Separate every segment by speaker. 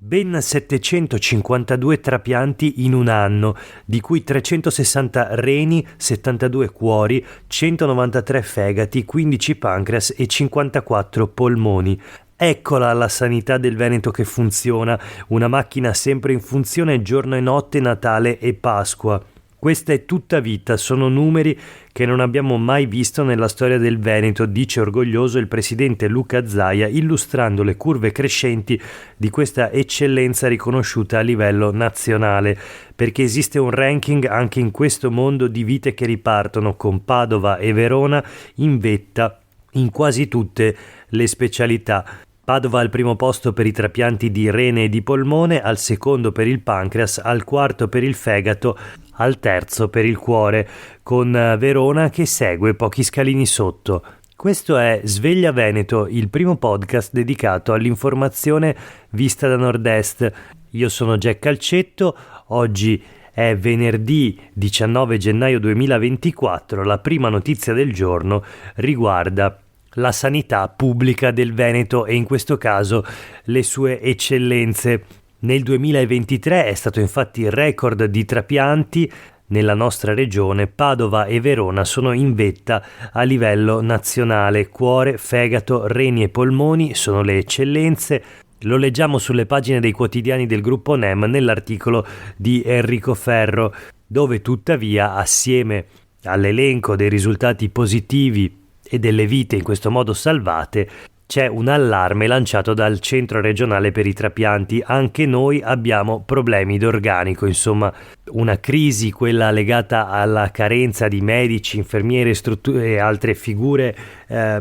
Speaker 1: Ben 752 trapianti in un anno, di cui 360 reni, 72 cuori, 193 fegati, 15 pancreas e 54 polmoni. Eccola la sanità del Veneto che funziona, una macchina sempre in funzione giorno e notte, Natale e Pasqua. Questa è tutta vita, sono numeri che non abbiamo mai visto nella storia del Veneto, dice orgoglioso il presidente Luca Zaia, illustrando le curve crescenti di questa eccellenza riconosciuta a livello nazionale, perché esiste un ranking anche in questo mondo di vite che ripartono, con Padova e Verona in vetta in quasi tutte le specialità. Padova al primo posto per i trapianti di rene e di polmone, al secondo per il pancreas, al quarto per il fegato, al terzo per il cuore, con Verona che segue pochi scalini sotto. Questo è Sveglia Veneto, il primo podcast dedicato all'informazione vista da nord-est. Io sono Jack Calcetto, oggi è venerdì 19 gennaio 2024, la prima notizia del giorno riguarda la sanità pubblica del Veneto e in questo caso le sue eccellenze. Nel 2023 è stato infatti il record di trapianti nella nostra regione. Padova e Verona sono in vetta a livello nazionale. Cuore, fegato, reni e polmoni sono le eccellenze. Lo leggiamo sulle pagine dei quotidiani del gruppo NEM nell'articolo di Enrico Ferro, dove tuttavia, assieme all'elenco dei risultati positivi e delle vite in questo modo salvate, c'è un allarme lanciato dal centro regionale per i trapianti. Anche noi abbiamo problemi d'organico, insomma una crisi, quella legata alla carenza di medici, infermieri e altre figure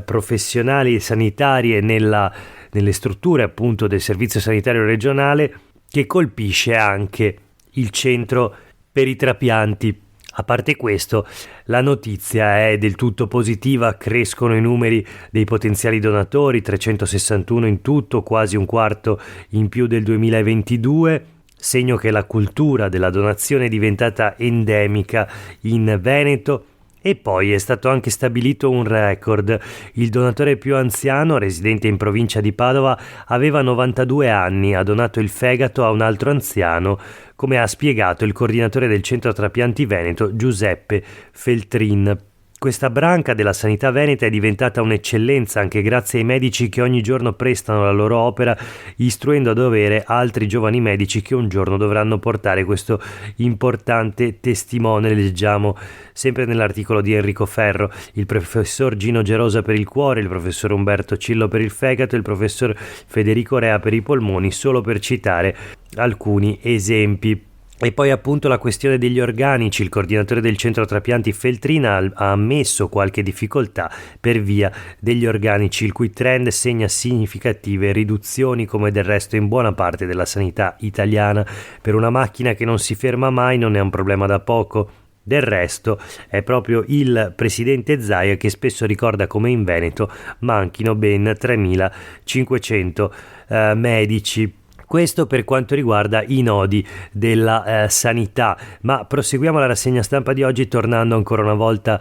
Speaker 1: professionali e sanitarie nelle strutture appunto del servizio sanitario regionale, che colpisce anche il centro per i trapianti. A parte questo, la notizia è del tutto positiva, crescono i numeri dei potenziali donatori, 361 in tutto, quasi un quarto in più del 2022, segno che la cultura della donazione è diventata endemica in Veneto. E poi è stato anche stabilito un record. Il donatore più anziano, residente in provincia di Padova, aveva 92 anni, ha donato il fegato a un altro anziano, come ha spiegato il coordinatore del centro trapianti Veneto, Giuseppe Feltrin. Questa branca della sanità veneta è diventata un'eccellenza anche grazie ai medici che ogni giorno prestano la loro opera, istruendo a dovere altri giovani medici che un giorno dovranno portare questo importante testimone. Leggiamo sempre nell'articolo di Enrico Ferro: il professor Gino Gerosa per il cuore, il professor Umberto Cillo per il fegato, il professor Federico Rea per i polmoni, solo per citare alcuni esempi. E poi appunto la questione degli organici. Il coordinatore del centro trapianti Feltrina ha ammesso qualche difficoltà per via degli organici, il cui trend segna significative riduzioni, come del resto in buona parte della sanità italiana. Per una macchina che non si ferma mai non è un problema da poco. Del resto è proprio il presidente Zaia che spesso ricorda come in Veneto manchino ben 3.500 medici. Questo per quanto riguarda i nodi della sanità, ma proseguiamo la rassegna stampa di oggi tornando ancora una volta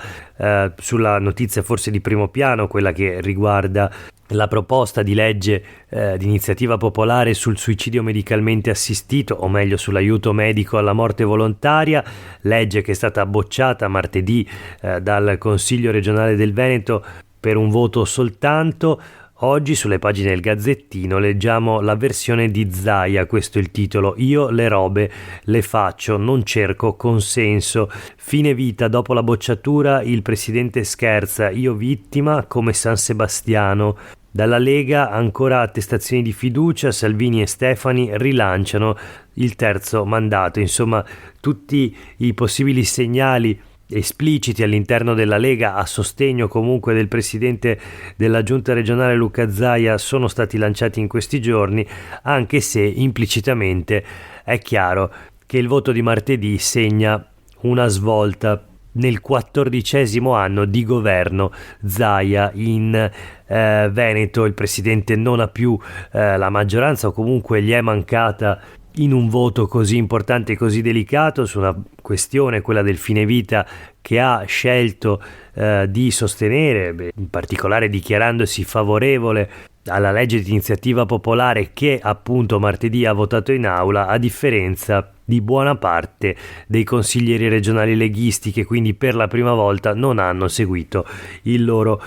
Speaker 1: sulla notizia forse di primo piano, quella che riguarda la proposta di legge di iniziativa popolare sul suicidio medicalmente assistito, o meglio sull'aiuto medico alla morte volontaria, legge che è stata bocciata martedì dal Consiglio regionale del Veneto per un voto soltanto. Oggi sulle pagine del Gazzettino leggiamo la versione di Zaia, questo è il titolo: io le robe le faccio, non cerco consenso. Fine vita, dopo la bocciatura il presidente scherza, io vittima come San Sebastiano. Dalla Lega ancora attestazioni di fiducia, Salvini e Stefani rilanciano il terzo mandato. Insomma, tutti i possibili segnali espliciti all'interno della Lega a sostegno comunque del presidente della giunta regionale Luca Zaia sono stati lanciati in questi giorni, anche se implicitamente è chiaro che il voto di martedì segna una svolta nel 14° anno di governo Zaia in Veneto. Il presidente non ha più la maggioranza, o comunque gli è mancata in un voto così importante e così delicato su una questione, quella del fine vita, che ha scelto di sostenere, in particolare dichiarandosi favorevole alla legge di iniziativa popolare che appunto martedì ha votato in aula, a differenza di buona parte dei consiglieri regionali leghisti che quindi per la prima volta non hanno seguito il loro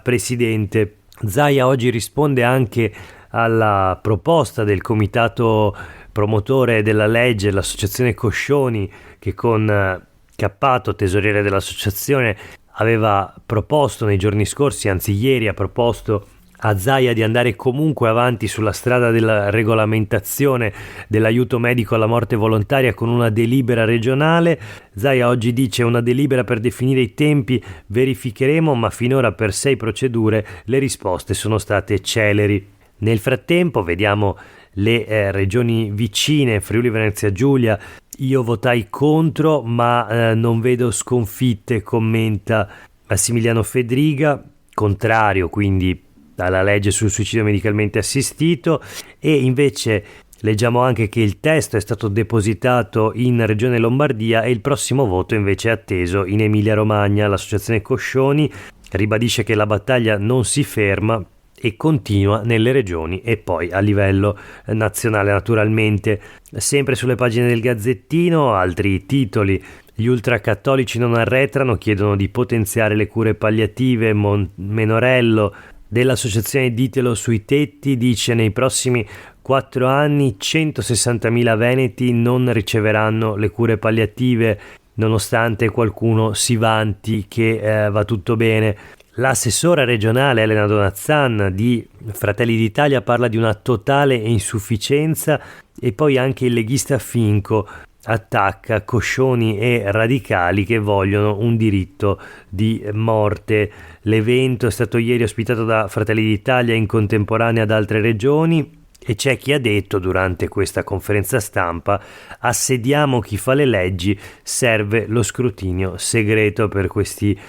Speaker 1: presidente. Zaia oggi risponde anche alla proposta del comitato promotore della legge, l'associazione Coscioni, che con Cappato, tesoriere dell'associazione, aveva proposto nei giorni scorsi, anzi ieri ha proposto a Zaia di andare comunque avanti sulla strada della regolamentazione dell'aiuto medico alla morte volontaria con una delibera regionale. Zaia oggi dice: una delibera per definire i tempi, verificheremo, ma finora per 6 procedure le risposte sono state celeri. Nel frattempo vediamo le regioni vicine, Friuli Venezia Giulia. Io votai contro, ma non vedo sconfitte, commenta Massimiliano Fedriga, contrario quindi alla legge sul suicidio medicalmente assistito. E invece leggiamo anche che il testo è stato depositato in Regione Lombardia e il prossimo voto invece è atteso in Emilia Romagna. L'associazione Coscioni ribadisce che la battaglia non si ferma e continua nelle regioni e poi a livello nazionale naturalmente. Sempre sulle pagine del Gazzettino altri titoli: gli ultracattolici non arretrano, chiedono di potenziare le cure palliative. Menorello dell'associazione Ditelo sui tetti dice: nei prossimi 4 anni 160.000 veneti non riceveranno le cure palliative, nonostante qualcuno si vanti che va tutto bene. L'assessora regionale Elena Donazzan di Fratelli d'Italia parla di una totale insufficienza, e poi anche il leghista Finco attacca Coscioni e radicali che vogliono un diritto di morte. L'evento è stato ieri ospitato da Fratelli d'Italia in contemporanea ad altre regioni e c'è chi ha detto durante questa conferenza stampa: assediamo chi fa le leggi, serve lo scrutinio segreto per questi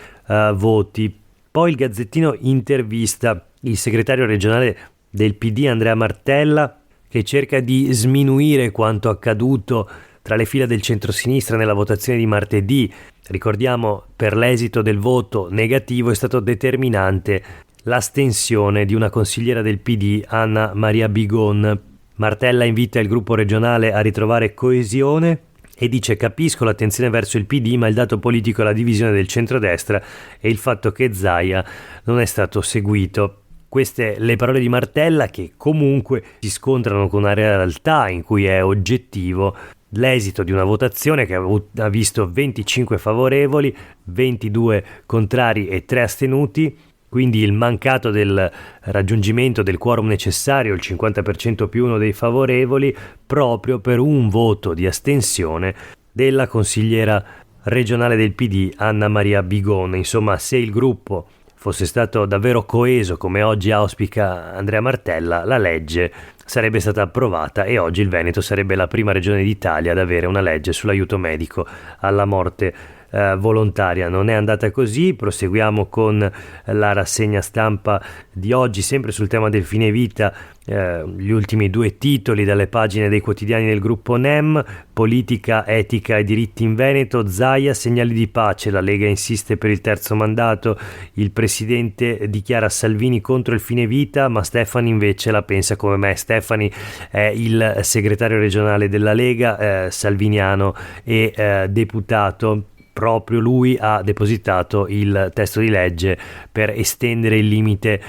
Speaker 1: voti. Poi il Gazzettino intervista il segretario regionale del PD Andrea Martella, che cerca di sminuire quanto accaduto tra le fila del centrosinistra nella votazione di martedì. Ricordiamo, per l'esito del voto negativo è stato determinante l'astensione di una consigliera del PD, Anna Maria Bigon. Martella invita il gruppo regionale a ritrovare coesione e dice: capisco l'attenzione verso il PD, ma il dato politico è la divisione del centrodestra e il fatto che Zaia non è stato seguito. Queste le parole di Martella, che comunque si scontrano con una realtà in cui è oggettivo l'esito di una votazione che ha visto 25 favorevoli, 22 contrari e 3 astenuti, quindi il mancato del raggiungimento del quorum necessario, il 50% più uno dei favorevoli, proprio per un voto di astensione della consigliera regionale del PD Anna Maria Bigon. Insomma, se il gruppo fosse stato davvero coeso come oggi auspica Andrea Martella, la legge sarebbe stata approvata e oggi il Veneto sarebbe la prima regione d'Italia ad avere una legge sull'aiuto medico alla morte volontaria. Non è andata così. Proseguiamo con la rassegna stampa di oggi, sempre sul tema del fine vita. Gli ultimi 2 titoli dalle pagine dei quotidiani del gruppo NEM: politica, etica e diritti in Veneto, Zaia, segnali di pace, la Lega insiste per il 3° mandato, il presidente dichiara Salvini contro il fine vita, ma Stefani invece la pensa come me. Stefani è il segretario regionale della Lega, salviniano e deputato. Proprio lui ha depositato il testo di legge per estendere il limite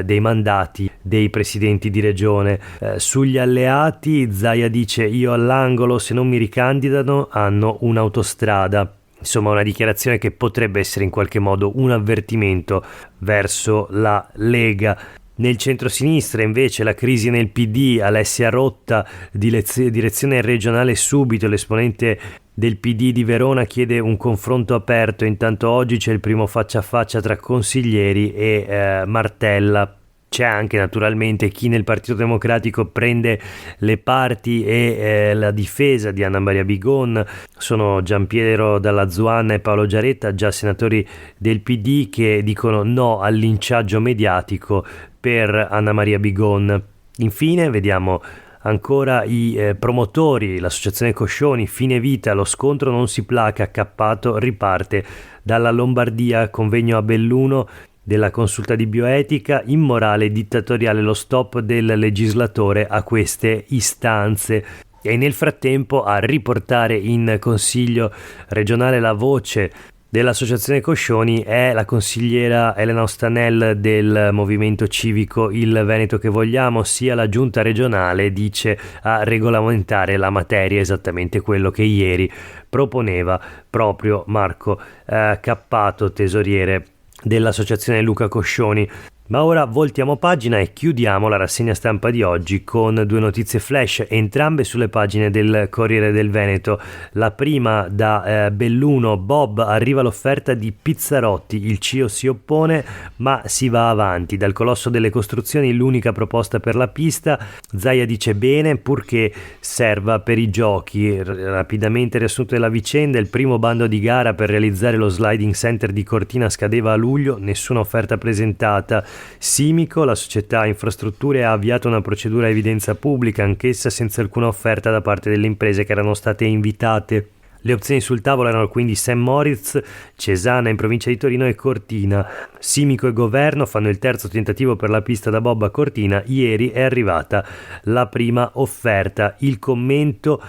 Speaker 1: dei mandati dei presidenti di regione. Sugli alleati, Zaia dice: io all'angolo, se non mi ricandidano hanno un'autostrada. Insomma, una dichiarazione che potrebbe essere in qualche modo un avvertimento verso la Lega. Nel centrosinistra invece la crisi nel PD, Alessia Rotta, direzione regionale subito, l'esponente del PD di Verona chiede un confronto aperto. Intanto oggi c'è il primo faccia a faccia tra consiglieri e Martella. C'è anche naturalmente chi nel Partito Democratico prende le parti e la difesa di Anna Maria Bigon. Sono Giampiero Dalla Zuanna e Paolo Giaretta, già senatori del PD, che dicono no al linciaggio mediatico per Anna Maria Bigon. Infine vediamo ancora i promotori, l'associazione Coscioni, fine vita, lo scontro non si placa, Cappato riparte dalla Lombardia, convegno a Belluno. della consulta di bioetica, immorale e dittatoriale lo stop del legislatore a queste istanze. E nel frattempo a riportare in consiglio regionale la voce dell'associazione Coscioni è la consigliera Elena Ostanel del movimento civico Il Veneto che vogliamo, sia la giunta regionale dice a regolamentare la materia, esattamente quello che ieri proponeva proprio Marco Cappato, tesoriere dell'associazione Luca Coscioni. Ma ora voltiamo pagina e chiudiamo la rassegna stampa di oggi con due notizie flash, entrambe sulle pagine del Corriere del Veneto. La prima da Belluno: Bob, arriva l'offerta di Pizzarotti, il CIO si oppone ma si va avanti. Dal colosso delle costruzioni l'unica proposta per la pista, Zaia dice bene purché serva per i giochi. Rapidamente riassunto della vicenda: il primo bando di gara per realizzare lo sliding center di Cortina scadeva a luglio, nessuna offerta presentata. Simico, la società infrastrutture, ha avviato una procedura a evidenza pubblica, anch'essa senza alcuna offerta da parte delle imprese che erano state invitate. Le opzioni sul tavolo erano quindi St. Moritz, Cesana in provincia di Torino e Cortina. Simico e governo fanno il terzo tentativo per la pista da bob a Cortina. Ieri è arrivata la prima offerta. Il commento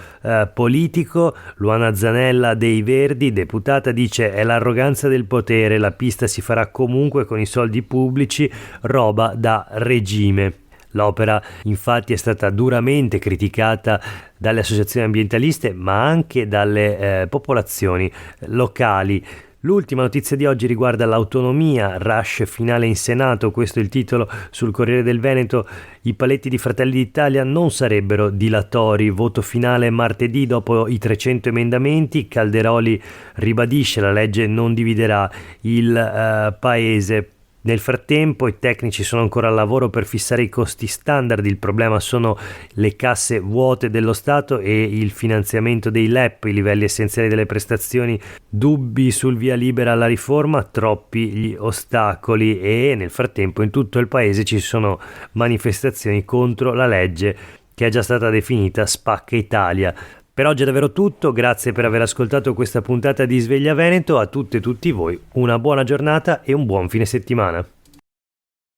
Speaker 1: politico: Luana Zanella dei Verdi, deputata, dice è l'arroganza del potere, la pista si farà comunque con i soldi pubblici, roba da regime. L'opera infatti è stata duramente criticata dalle associazioni ambientaliste ma anche dalle popolazioni locali. L'ultima notizia di oggi riguarda l'autonomia, rush finale in Senato, questo è il titolo sul Corriere del Veneto. I paletti di Fratelli d'Italia non sarebbero dilatori, voto finale martedì dopo i 300 emendamenti, Calderoli ribadisce la legge non dividerà il paese. Nel frattempo i tecnici sono ancora al lavoro per fissare i costi standard, il problema sono le casse vuote dello Stato e il finanziamento dei LEP, i livelli essenziali delle prestazioni, dubbi sul via libera alla riforma, troppi gli ostacoli. E nel frattempo in tutto il paese ci sono manifestazioni contro la legge che è già stata definita Spacca Italia. Per oggi è davvero tutto, grazie per aver ascoltato questa puntata di Sveglia Veneto, a tutte e tutti voi una buona giornata e un buon fine settimana.